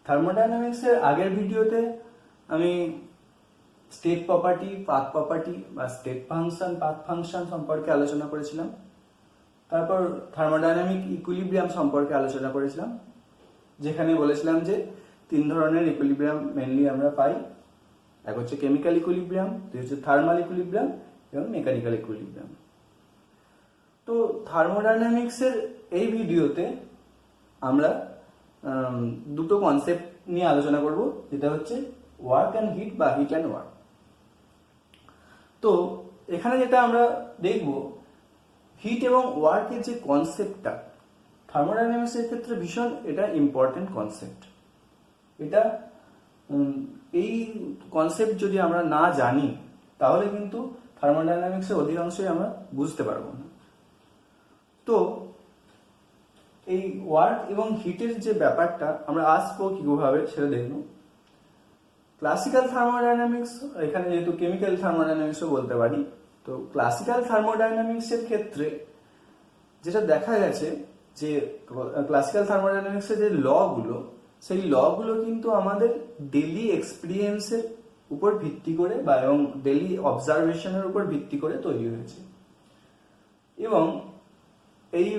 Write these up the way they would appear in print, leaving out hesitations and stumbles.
থার্মোডাইনামিক্সের আগের ভিডিওতে আমি স্টেট প্রপার্টি, পাথ প্রপার্টি বা স্টেট ফাংশন, পাথ ফাংশন সম্পর্কে আলোচনা করেছিলাম। তারপর থার্মোডাইনামিক ইকুইলিব্রিয়াম সম্পর্কে আলোচনা করেছিলাম, যেখানে বলেছিলাম যে তিন ধরনের ইকুইলিব্রিয়াম মেনলি আমরা পাই। এক হচ্ছে কেমিক্যাল ইকুইলিব্রিয়াম, দুই হচ্ছে থার্মাল ইকুইলিব্রিয়াম এবং মেকানিক্যাল ইকুইলিব্রিয়াম। তো থার্মোডাইনামিক্সের এই ভিডিওতে আমরা দুটো কনসেপ্ট নিয়ে আলোচনা করব, যেটা হচ্ছে ওয়ার্ক অ্যান্ড হিট বা হিট অ্যান্ড ওয়ার্ক। তো এখানে যেটা আমরা দেখব, হিট এবং ওয়ার্কের যে কনসেপ্টটা থার্মোডাইনামিক্সের ক্ষেত্রে ভীষণ এটা ইম্পর্টেন্ট কনসেপ্ট। এটা এই কনসেপ্ট যদি আমরা না জানি তাহলে কিন্তু থার্মোডাইনামিক্সের অধিকাংশই আমরা বুঝতে পারবো না। তো এই ওয়ার্ক এবং হিটের যে ব্যাপারটা আমরা আসবো কিভাবে সেটা দেখব। ক্লাসিক্যাল থার্মোডাইনামিক্স, এখানে যেহেতু কেমিক্যাল থার্মোডাইনামিক্সও বলতে পারি, তো ক্লাসিক্যাল থার্মোডাইনামিক্সের ক্ষেত্রে যেটা দেখা গেছে যে ক্লাসিক্যাল থার্মোডাইনামিক্সের যে লগুলো, সেই লগুলো কিন্তু আমাদের ডেইলি এক্সপিরিয়েন্সের উপর ভিত্তি করে বা এবং ডেইলি অবজারভেশনের উপর ভিত্তি করে তৈরি হয়েছে। এবং এই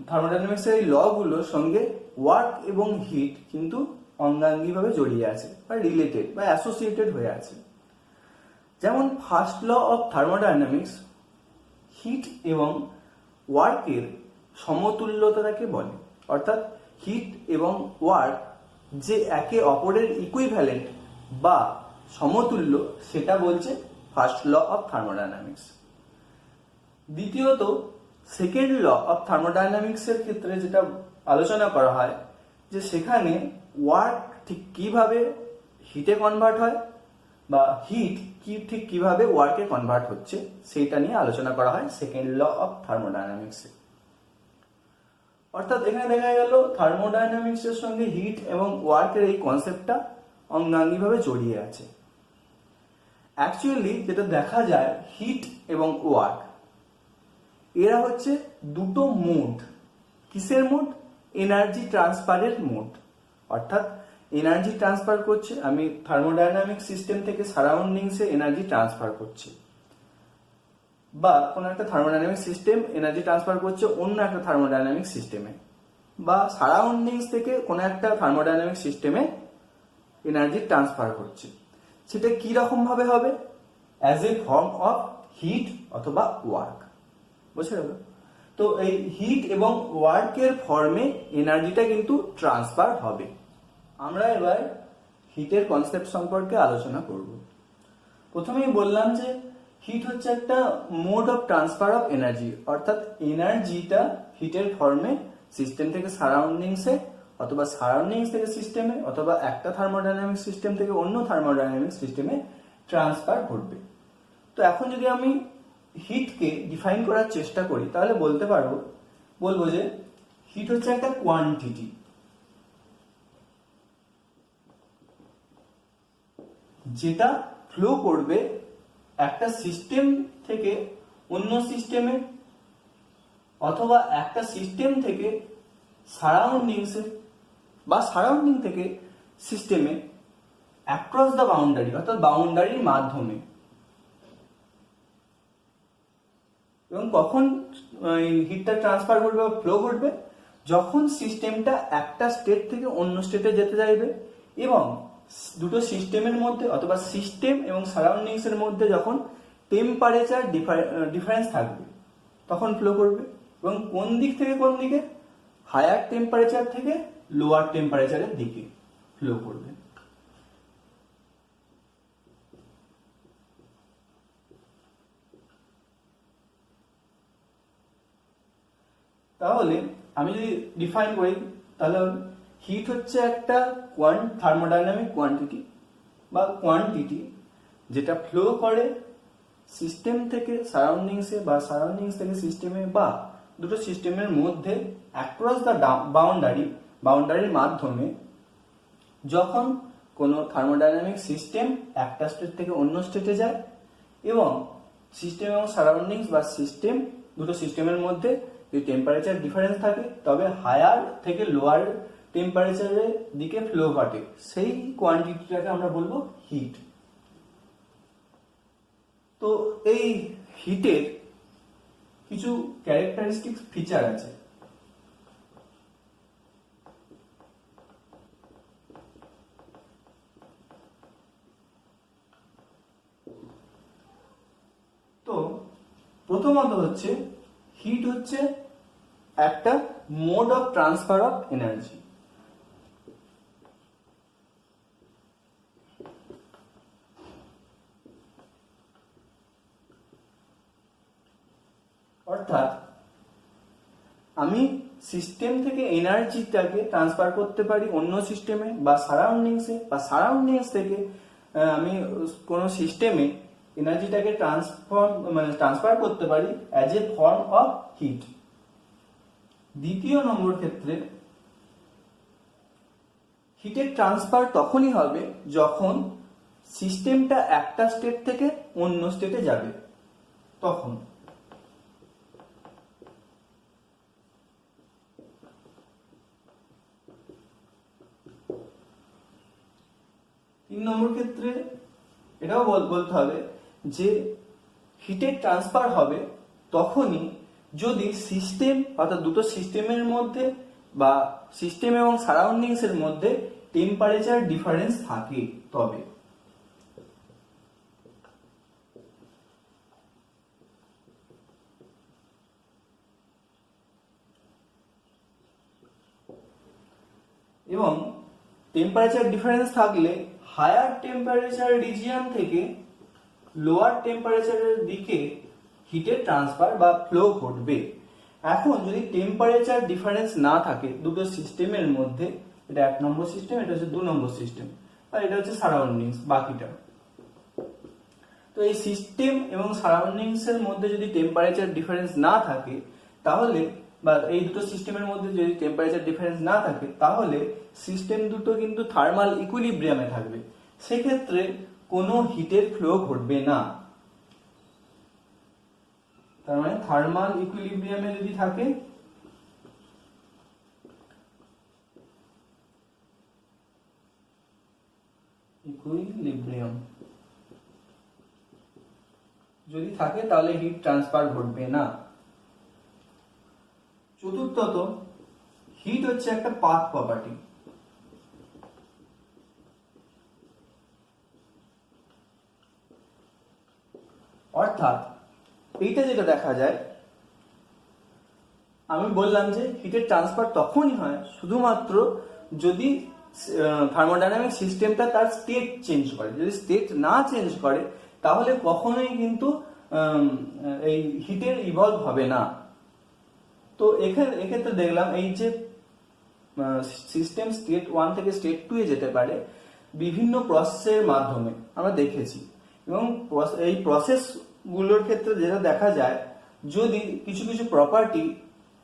থার্মোডাইনামিক্সের এই লগুলোর সঙ্গে ওয়ার্ক এবং হিট কিন্তু অঙ্গাঙ্গিভাবে জড়িয়ে আছে বা রিলেটেড বা অ্যাসোসিয়েটেড হয়ে আছে। যেমন first law of thermodynamics heat এবং ওয়ার্কের সমতুল্যতাকে বলে, অর্থাৎ হিট এবং ওয়ার্ক যে একে অপরের ইকুইভ্যালেন্ট বা সমতুল্য, সেটা বলছে ফার্স্ট ল অফ থার্মোডাইনামিক্স। দ্বিতীয়ত সেকেন্ড ল অফ থার্মোডাইনামিক্সের ক্ষেত্রে যেটা আলোচনা করা হয় যে সেখানে ওয়ার্ক ঠিক কিভাবে হিটে কনভার্ট হয় বা হিট ঠিক কিভাবে ওয়ার্কে কনভার্ট হচ্ছে, সেইটা নিয়ে আলোচনা করা হয় সেকেন্ড ল অফ থার্মোডাইনামিক্সে। অর্থাৎ এখানে দেখা গেল থার্মোডাইনামিক্সের সঙ্গে হিট এবং ওয়ার্কের এই কনসেপ্টটা অঙ্গাঙ্গিভাবে জড়িয়ে আছে। অ্যাকচুয়ালি যেটা দেখা যায়, হিট এবং ওয়ার্ক এরা হচ্ছে দুটো মোড। কিসের মোড? এনার্জি ট্রান্সফারের মোড। অর্থাৎ এনার্জি ট্রান্সফার করছে, আমি থার্মোডাইনামিক সিস্টেম থেকে সারাউন্ডিংসে এনার্জি ট্রান্সফার করছি, বা কোনো একটা থার্মোডাইনামিক সিস্টেম এনার্জি ট্রান্সফার করছে অন্য একটা থার্মোডাইনামিক সিস্টেমে, বা সারাউন্ডিংস থেকে কোনো একটা থার্মোডাইনামিক সিস্টেমে এনার্জি ট্রান্সফার করছে। সেটা কি রকম ভাবে হবে? As a form of heat অথবা ওয়ার্ক। বুঝতে গেল? তো এই হিট এবং ওয়ার্কের ফর্মে এনার্জিটা কিন্তু ট্রান্সফার হবে। আমরা এবার হিটের কনসেপ্ট সম্পর্কে আলোচনা করব। প্রথমেই বললাম যে হিট হচ্ছে একটা mode of transfer of energy, অর্থাৎ এনার্জিটা হিটের ফর্মে সিস্টেম থেকে সারাউন্ডিংসে অথবা সারাউন্ডিংস থেকে সিস্টেমে অথবা একটা থার্মোডাইনামিক সিস্টেম থেকে অন্য থার্মোডাইনামিক সিস্টেমে ট্রান্সফার ঘটবে। তো এখন যদি আমি হিটকে ডিফাইন করার চেষ্টা করি তাহলে বলবো যে হিট হচ্ছে একটা কোয়ান্টিটি যেটা ফ্লো করবে একটা সিস্টেম থেকে অন্য সিস্টেমে অথবা একটা সিস্টেম থেকে সারাউন্ডিংসে বা সারাউন্ডিং থেকে সিস্টেমে অ্যাক্রস দ্য বাউন্ডারি, অর্থাৎ বাউন্ডারির মাধ্যমে। এবং কখন হিটটা ট্রান্সফার করবে বা ফ্লো করবে? যখন সিস্টেমটা একটা স্টেট থেকে অন্য স্টেটে যেতে চাইবে এবং দুটো সিস্টেমের মধ্যে অথবা সিস্টেম এবং সারাউন্ডিংস এর মধ্যে যখন টেম্পারেচার ডিফারেন্স থাকবে তখন ফ্লো করবে। এবং কোন দিক থেকে কোন দিকে? হায়ার টেম্পারেচার থেকে লোয়ার টেম্পারেচারের দিকে ফ্লো করবে। তাহলে আমি যদি ডিফাইন করি তাহলে হিট হচ্ছে একটা থার্মোডাইনামিক কোয়ান্টিটি বা কোয়ান্টিটি যেটা ফ্লো করে সিস্টেম থেকে সারাউন্ডিংসে বা সারাউন্ডিংস থেকে সিস্টেমে বা দুটো সিস্টেমের মধ্যে অ্যাক্রস দ্য বাউন্ডারির মাধ্যমে যখন কোনো থার্মোডাইনামিক সিস্টেম একটা স্টেট থেকে অন্য স্টেটে যায় এবং সিস্টেম এবং সারাউন্ডিংস বা দুটো সিস্টেমের মধ্যে যদি টেম্পারেচার ডিফারেন্স থাকে তবে হায়ার থেকে লোয়ার টেম্পারেচারের দিকে ফ্লো ঘটে, সেই কোয়ান্টিটিটাকে আমরা বলবো হিট। তো এই হিটের কিছু ক্যারেক্টারিস্টিক ফিচার আছে। তো প্রথমত হচ্ছে হিট হচ্ছে একটা mode of transfer of energy. অর্থাৎ আমি সিস্টেম থেকে এনার্জিটাকে ট্রান্সফার করতে পারি অন্য সিস্টেমে বা সারাউন্ডিংসে, বা সারাউন্ডিংস থেকে আমি কোনো সিস্টেমে এনার্জিটাকে ট্রান্সফার করতে পারি as a form of heat. দ্বিতীয় নম্বর ক্ষেত্রে হিটের ট্রান্সফার তখনই হবে যখন সিস্টেমটা একটা স্টেট থেকে অন্য স্টেটে যাবে, তখন। তিন নম্বর ক্ষেত্রে এটাও বলতে হবে যে হিটের ট্রান্সফার হবে তখনই যদি সিস্টেম, অর্থাৎ দুটো সিস্টেমের মধ্যে বা সিস্টেম এবং সারাউন্ডিংস এর মধ্যে টেম্পারেচার ডিফারেন্স থাকে তবে। এবং টেম্পারেচার ডিফারেন্স থাকলে হায়ার টেম্পারেচার রিজিয়ন থেকে লোয়ার টেম্পারেচারের দিকে হিটের ট্রান্সফার বা ফ্লো ঘটবে। এখন যদি টেম্পারেচার ডিফারেন্স না থাকে দুটো সিস্টেমের মধ্যে, এটা 1 নম্বর সিস্টেম, এটা হচ্ছে 2 নম্বর সিস্টেম, আর এটা হচ্ছে সারাউন্ডিংস বাকিটা। তো এই সিস্টেম এবং সারাউন্ডিংস এর মধ্যে যদি টেম্পারেচার ডিফারেন্স না থাকে তাহলে, বা এই দুটো সিস্টেমের মধ্যে যদি টেম্পারেচার ডিফারেন্স না থাকে তাহলে সিস্টেম দুটো কিন্তু থার্মাল ইকুইলিব্রিয়ামে থাকবে, সেক্ষেত্রে কোনো হিটের ফ্লো ঘটবে না। তার মানে থার্মাল ইকুইলিব্রিয়ামে যদি থাকে ইকুইলিব্রিয়াম যদি থাকে তাহলে হিট ট্রান্সফার ঘটবে না। চতুর্থত হিট হচ্ছে একটা পাথ প্রপার্টি। অর্থাৎ এইটা যেটা দেখা যায়, আমি বললাম যে হিটের ট্রান্সফার তখনই হয় শুধুমাত্র যদি থার্মোডাইনামিক সিস্টেমটা তার স্টেট চেঞ্জ করে। যদি স্টেট না চেঞ্জ করে তাহলে কখনোই কিন্তু এই হিটের ইভলভ হবে না। তো এক্ষেত্রে দেখলাম এই যে সিস্টেম স্টেট 1 থেকে স্টেট 2 এ যেতে পারে বিভিন্ন প্রসেসের মাধ্যমে, আমরা দেখেছি। এবং এই প্রসেস গুলোর ক্ষেত্রে যেটা দেখা যায়, যদি কিছু কিছু প্রপার্টি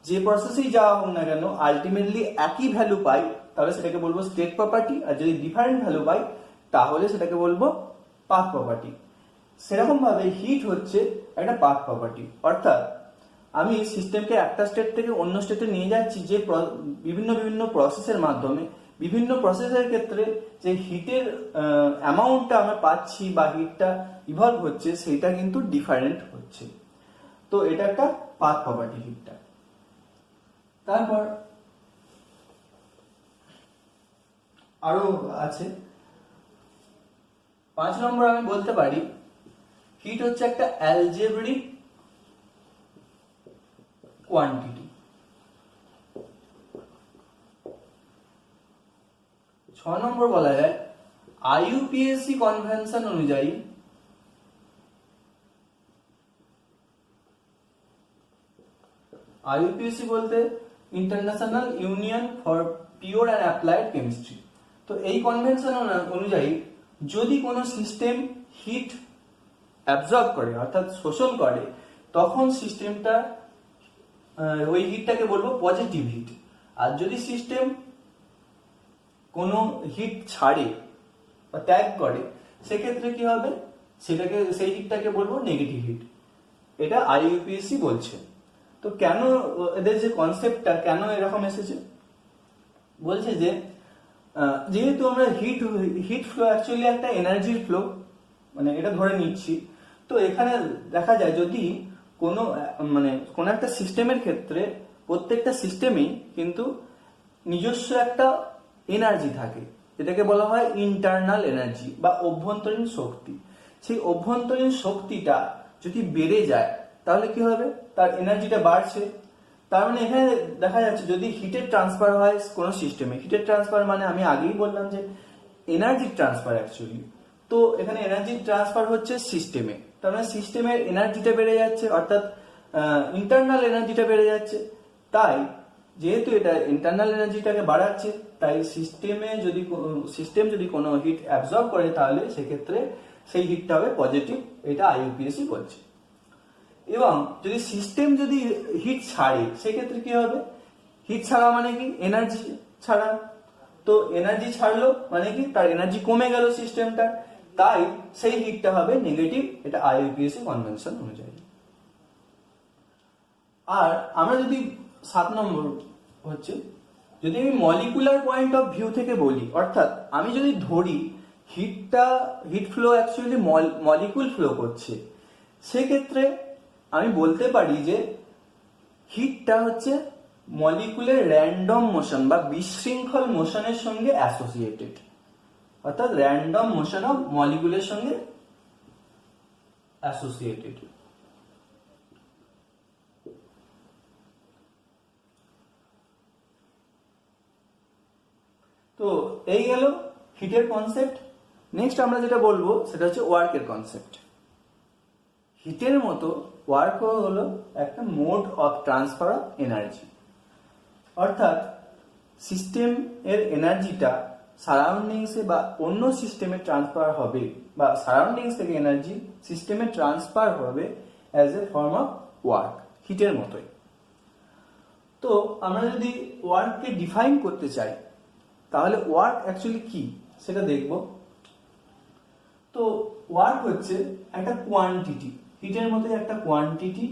যে প্রসেসেই যাওয়া হোক না কেন আলটিমেটলি একই ভ্যালু পাই তাহলে সেটাকে বলবো স্টেট প্রপার্টি, আর যদি ডিফারেন্ট ভ্যালু পাই তাহলে সেটাকে বলবো পাথ প্রপার্টি। সেরকম ভাবে হিট হচ্ছে একটা পাথ প্রপার্টি। অর্থাৎ আমি সিস্টেমকে একটা স্টেট থেকে অন্য স্টেটে নিয়ে যাচ্ছি যে বিভিন্ন বিভিন্ন প্রসেসের মাধ্যমে। বিভিন্ন প্রসেসের ক্ষেত্রে যে হিটের অ্যামাউন্টটা আমরা পাচ্ছি বা হিটটা ইভলভ হচ্ছে সেটা কিন্তু ডিফারেন্ট হচ্ছে। তো এটা একটা পাথ প্রপার্টি হিটটা। তারপর আরো আছে 5 নম্বর আমি বলতে পারি হিট হচ্ছে একটা অ্যালজেব্রিক কোয়ান্টিটি। 6 নম্বর বলা যায় আইইউপিএসসি কনভেনশন অনুযায়ী আইইউপিএসসি বলতে international union for pure and applied chemistry. তো এই কনভেনশন অনুযায়ী যদি কোনো সিস্টেম হিট অ্যাবজর্ব করে অর্থাৎ শোষণ করে তখন সিস্টেমটা ওই হিটটাকে বলবো পজিটিভ হিট। আর যদি সিস্টেম কোনো হিট ছাড়ে বা ত্যাগ করে সেক্ষেত্রে কি হবে, সেই হিটটাকে বলবো নেগেটিভ হিট। এটা আইইউপিএসসি বলছে। তো কেন এদের যে কনসেপ্টটা কেন এরকম এসেছে, বলছে যে যেহেতু আমরা হিট ফ্লো অ্যাকচুয়ালি একটা এনার্জির ফ্লো, মানে এটা ধরে নিচ্ছি। তো এখানে দেখা যায় যদি কোনো কোনো একটা সিস্টেমের ক্ষেত্রে প্রত্যেকটা সিস্টেমেই কিন্তু নিজস্ব একটা এনার্জি থাকে, যেটাকে বলা হয় ইন্টারনাল এনার্জি বা অভ্যন্তরীণ শক্তি। সেই অভ্যন্তরীণ শক্তিটা যদি বেড়ে যায় তাহলে কি হবে, তার এনার্জিটা বাড়ছে। তার মানে এখানে দেখা যাচ্ছে যদি হিটের ট্রান্সফার হয় কোনো সিস্টেমে, হিটের ট্রান্সফার মানে আমি আগেই বললাম যে এনার্জি ট্রান্সফার অ্যাকচুয়ালি। তো এখানে এনার্জি ট্রান্সফার হচ্ছে সিস্টেমে, তার মানে সিস্টেমের এনার্জিটা বেড়ে যাচ্ছে, অর্থাৎ ইন্টারনাল এনার্জিটা বেড়ে যাচ্ছে। তাই যেহেতু এটা ইন্টারনাল এনার্জিটাকে বাড়াচ্ছে, তাই সিস্টেম যদি কোনো হিট অ্যাবজর্ব করে তাহলে সেক্ষেত্রে সেই হিটটা হবে পজিটিভ, এটা আইইউপিএসি বলছে। এবং যদি সিস্টেম যদি হিট ছাড়ে সেক্ষেত্রে কি হবে, হিট ছাড়া মানে কি এনার্জি ছাড়া, তো এনার্জি ছাড়লো মানে কি তার এনার্জি কমে গেল সিস্টেমটার, তাই সেই হিটটা হবে নেগেটিভ, এটা আইইউপিএসি কনভেনশন অনুযায়ী। আর আমরা যদি 7 নম্বর হচ্ছে, যদি আমি মলিকুলার পয়েন্ট অফ ভিউ থেকে বলি, অর্থাৎ আমি যদি ধরি heat flow actually molecule flow করছে, সেক্ষেত্রে আমি বলতে পারি যে হিটটা হচ্ছে মলিকুলের র্যান্ডম মোশন বা বিশৃঙ্খল মোশনের সঙ্গে অ্যাসোসিয়েটেড, অর্থাৎ র্যান্ডম মোশন অফ মলিকুলের সঙ্গে অ্যাসোসিয়েটেড। তো এই গেল হিটের কনসেপ্ট। নেক্সট আমরা যেটা বলবো সেটা হচ্ছে ওয়ার্কের কনসেপ্ট। হিটের মতো ওয়ার্ক হলো একটা mode of transfer of energy, অর্থাৎ সিস্টেম এর এনার্জিটা সারাউন্ডিংসে বা অন্য সিস্টেমে ট্রান্সফার হবে, বা সারাউন্ডিংস থেকে এনার্জি সিস্টেমে ট্রান্সফার হবে as a form of work, হিটের মতোই। তো আমরা যদি ওয়ার্ককে ডিফাইন করতে চাই তাহলে ওয়ার্ক অ্যাকচুয়ালি কি সেটা দেখব। তো ওয়ার্ক হচ্ছে একটা কোয়ান্টিটি, হিটের মতোই একটা কোয়ান্টিটি,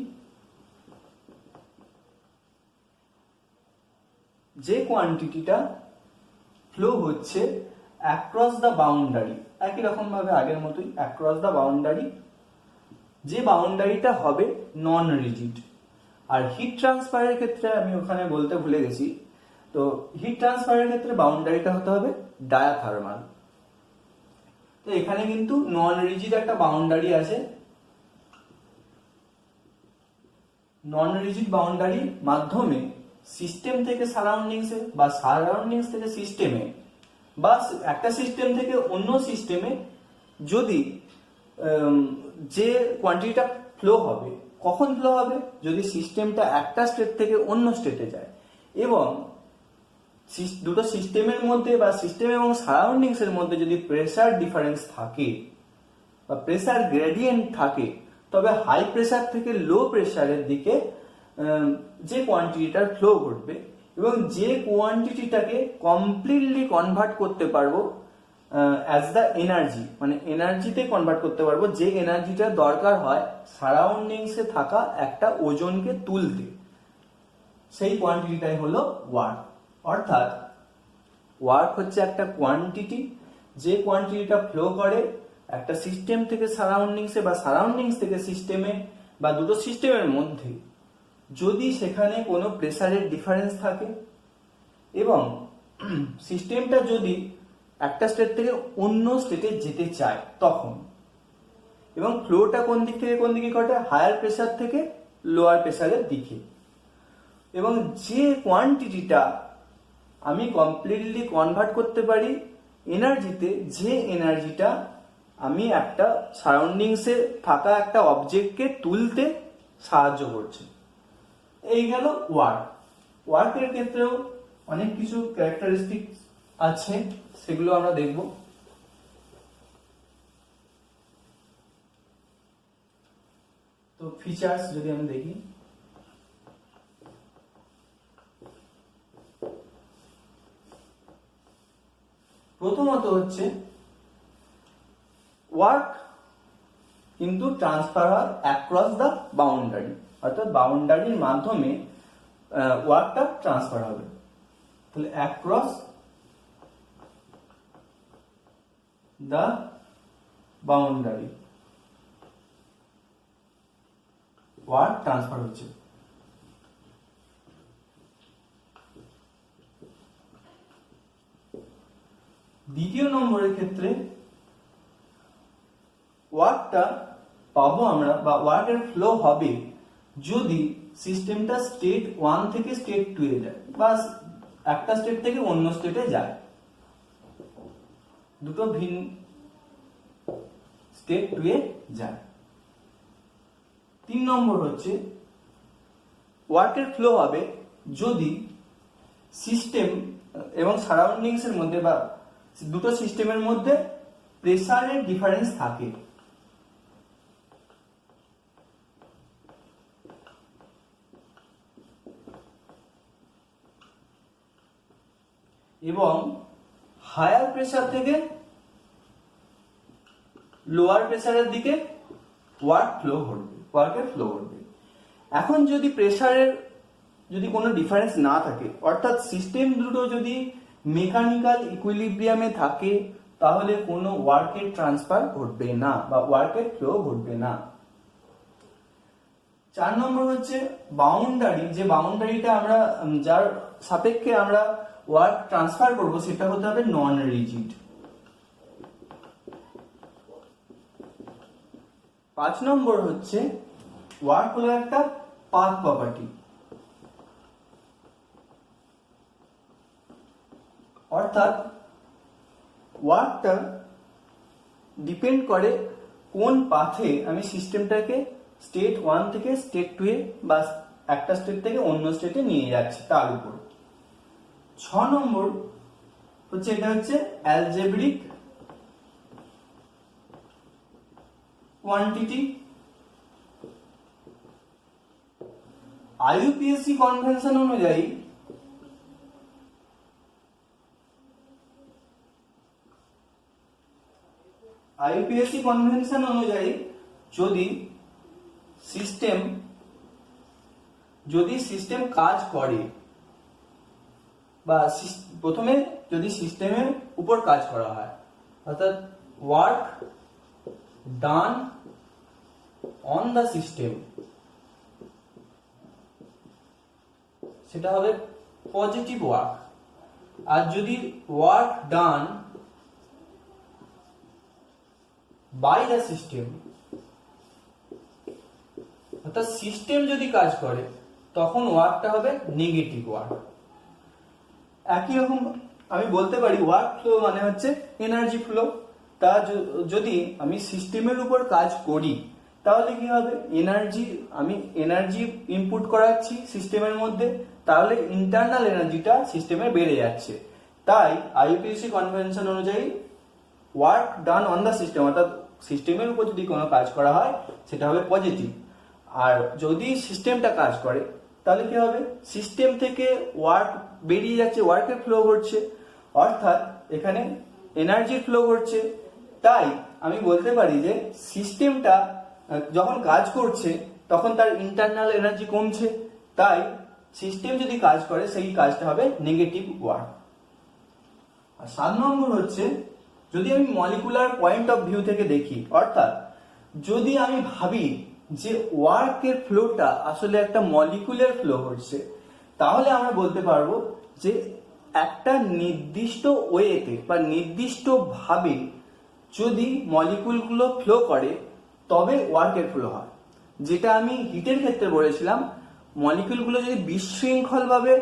যে কোয়ান্টিটিটা ফ্লো হচ্ছে অ্যাক্রস দ্য বাউন্ডারি, একই রকম ভাবে আগের মতোই অ্যাক্রস দ্য বাউন্ডারি, যে বাউন্ডারিটা হবে নন রিজিড। আর হিট ট্রান্সফারের ক্ষেত্রে আমি ওখানে বলতে ভুলে গেছি, তো হিট ট্রান্সফারের ক্ষেত্রে বাউন্ডারিটা হতে হবে ডায়াথার্মাল। তো এখানে কিন্তু নন রিজিড একটা বাউন্ডারি আছে, নন রিজিড বাউন্ডারির মাধ্যমে সিস্টেম থেকে সারাউন্ডিংসে বা সারাউন্ডিংস থেকে সিস্টেমে বা একটা সিস্টেম থেকে অন্য সিস্টেমে যদি যে কোয়ান্টিটিটা ফ্লো হবে, কখন ফ্লো হবে, যদি সিস্টেমটা একটা স্টেট থেকে অন্য স্টেটে যায় এবং দুটো সিস্টেমের মধ্যে বা সিস্টেম এবং সারাউন্ডিংস এর মধ্যে যদি প্রেসার ডিফারেন্স থাকে বা প্রেসার গ্রেডিয়েন্ট থাকে, তবে হাই প্রেসার থেকে লো প্রেসারের দিকে যে কোয়ান্টিটিটার ফ্লো ঘটবে এবং যে কোয়ান্টিটিটাকে কমপ্লিটলি কনভার্ট করতে পারবো অ্যাজ দ্য এনার্জি, মানে এনার্জিতে কনভার্ট করতে পারবো, যে এনার্জিটা দরকার হয় সারাউন্ডিংসে থাকা একটা ওজনকে তুলতে, সেই কোয়ান্টিটিটাই হলো ওয়ার্ক। অর্থাৎ ওয়ার্ক হচ্ছে একটা কোয়ান্টিটি, যে কোয়ান্টিটিটা ফ্লো করে একটা সিস্টেম থেকে সারাউন্ডিংসে বা সারাউন্ডিংস থেকে সিস্টেমে বা দুটো সিস্টেমের মধ্যে, যদি সেখানে কোনো প্রেসারের ডিফারেন্স থাকে এবং সিস্টেমটা যদি একটা স্টেট থেকে অন্য স্টেটে যেতে চায় তখন, এবং ফ্লোটা কোন দিক থেকে কোন দিকে ঘটে, হায়ার প্রেসার থেকে লোয়ার প্রেসারের দিকে, এবং যে কোয়ান্টিটিটা আমি কমপ্লিটলি কনভার্ট করতে পারি এনার্জিতে, যে এনার্জিটা আমি একটা সারাউন্ডিংসে থাকা একটা অবজেক্টকে তুলতে সাহায্য করছে, এই গেল ওয়ার্ক। ওয়ার্কের ক্ষেত্রেও অনেক কিছু ক্যারেক্টারিস্টিক আছে, সেগুলো আমরা দেখব। তো ফিচার্স যদি আমি দেখি, প্রথমত হচ্ছে ওয়ার্ক কিন্তু ট্রান্সফার হয় অ্যাক্রস দ্য বাউন্ডারি, অর্থাৎ বাউন্ডারির মাধ্যমে ওয়ার্কটা ট্রান্সফার হবে। তাহলে across the boundary work transfer হচ্ছে। দ্বিতীয় নম্বরের ক্ষেত্রে ওয়ার্কটা পাবো আমরা বা ওয়ার্কের ফ্লো হবে যদি সিস্টেমটা স্টেট 1 থেকে স্টেট 2 এ যায় বা একটা স্টেট থেকে অন্য স্টেটে যায়, দুটো ভিন্ন স্টেট 2 এ যায়। 3 নম্বর হচ্ছে ওয়ার্কের ফ্লো হবে যদি সিস্টেম এবং সারাউন্ডিংস এর মধ্যে বা দুটো সিস্টেমের মধ্যে প্রেসারের ডিফারেন্স থাকে। এবং হায়ার প্রেসার থেকে লোয়ার প্রেসারের দিকে ওয়ার্কের ফ্লো ঘটবে। এখন যদি প্রেসারের যদি কোনো ডিফারেন্স না থাকে, অর্থাৎ সিস্টেম দুটো যদি মেকানিক্যাল ইকুইলিব্রিয়ামে থাকে, তাহলে কোনো ওয়ার্কের ট্রান্সফার ঘটবে না বা ওয়ার্কের ফ্লো ঘটবে না। 4 নম্বর হচ্ছে বাউন্ডারি, যে বাউন্ডারিটা আমরা যার সাপেক্ষে আমরা ওয়ার্ক ট্রান্সফার করব সেটা হতে হবে নন রিজিড। 5 নম্বর হচ্ছে ওয়ার্ক হলো একটা পাথ প্রপার্টি, অর্থাৎ ওয়ার্কটা ডিপেন্ড করে কোন পাথে আমি সিস্টেমটাকে স্টেট 1 থেকে স্টেট 2 এ বা একটা স্টেট থেকে অন্য স্টেটে নিয়ে যাচ্ছে তার উপর। 6 নম্বর হচ্ছে এটা হচ্ছে অ্যালজেব্রিক কোয়ান্টিটি। আইইউপিএসসি কনভেনশন অনুযায়ী যদি সিস্টেম কাজ করে বা প্রথমে যদি সিস্টেমের উপর কাজ করা হয়, অর্থাৎ work done on the system, সেটা হবে পজিটিভ ওয়ার্ক। আর যদি work done by the system, অর্থাৎ সিস্টেম যদি কাজ করে, তখন ওয়ার্কটা হবে নেগেটিভ ওয়ার্ক। একই রকম আমি বলতে পারি ওয়ার্ক ফ্লো মানে হচ্ছে এনার্জি ফ্লো। তা যদি আমি সিস্টেমের উপর কাজ করি তাহলে কি হবে, আমি এনার্জি ইনপুট করাচ্ছি সিস্টেমের মধ্যে, তাহলে ইন্টারনাল এনার্জিটা সিস্টেমে বেড়ে যাচ্ছে। তাই আইইউপিএসসি কনভেনশন অনুযায়ী work done on the system, অর্থাৎ সিস্টেমের উপর যদি কোনো কাজ করা হয় সেটা হবে পজিটিভ। আর যদি সিস্টেমটা কাজ করে তাহলে কি হবে, সিস্টেম থেকে ওয়ার্ক বেরিয়ে যাচ্ছে, ওয়ার্কের ফ্লো ঘটছে, অর্থাৎ এখানে এনার্জির ফ্লো ঘটছে। তাই আমি বলতে পারি যে সিস্টেমটা যখন কাজ করছে তখন তার ইন্টারনাল এনার্জি কমছে, তাই সিস্টেম যদি কাজ করে সেই কাজটা হবে নেগেটিভ ওয়ার্ক। আর 7 নম্বর হচ্ছে যদি আমি মলিকুলার পয়েন্ট অফ ভিউ থেকে দেখি, অর্থাৎ যদি আমি ভাবি যে ওয়ার্কের ফ্লোটা আসলে একটা মলিকুলার ফ্লো হচ্ছে, তাহলে আমরা বলতে পারবো যে একটা নির্দিষ্ট ওয়েতে বা নির্দিষ্ট ভাবে যদি মলিকুলগুলো ফ্লো করে তবে ওয়ার্কের ফ্লো হয়। যেটা আমি হিটের ক্ষেত্রে বলেছিলাম, মলিকুলগুলো যদি বিশৃঙ্খল ভাবে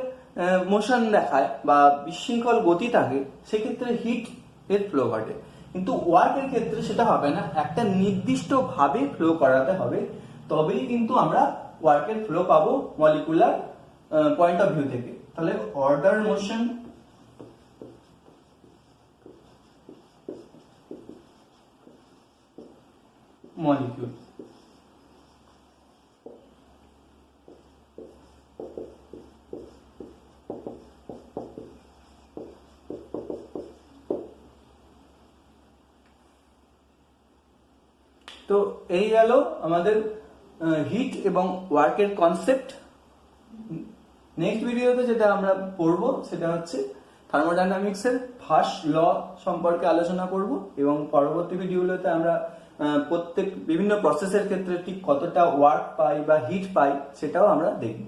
মোশন দেখায় বা বিশৃঙ্খল গতি থাকে, সেক্ষেত্রে হিট এর ফ্লো ঘটে। কিন্তু ওয়ার্কের ক্ষেত্রে সেটা হবে না, একটা নির্দিষ্ট ভাবে ফ্লো করাতে হবে, তবেই কিন্তু আমরা ওয়ার্কের ফ্লো পাবো মলিকুলার পয়েন্ট অফ ভিউ থেকে। তাহলে অর্ডার মোশন মলিকিউল। তো এই গেল আমাদের হিট এবং ওয়ার্কের কনসেপ্ট। নেক্সট ভিডিওতে যেটা আমরা পড়বো সেটা হচ্ছে থার্মোডাইনামিক্সের ফার্স্ট ল সম্পর্কে আলোচনা করব, এবং পরবর্তী ভিডিওগুলোতে আমরা প্রত্যেক বিভিন্ন প্রসেসের ক্ষেত্রে ঠিক কতটা ওয়ার্ক পাই বা হিট পাই সেটাও আমরা দেখব।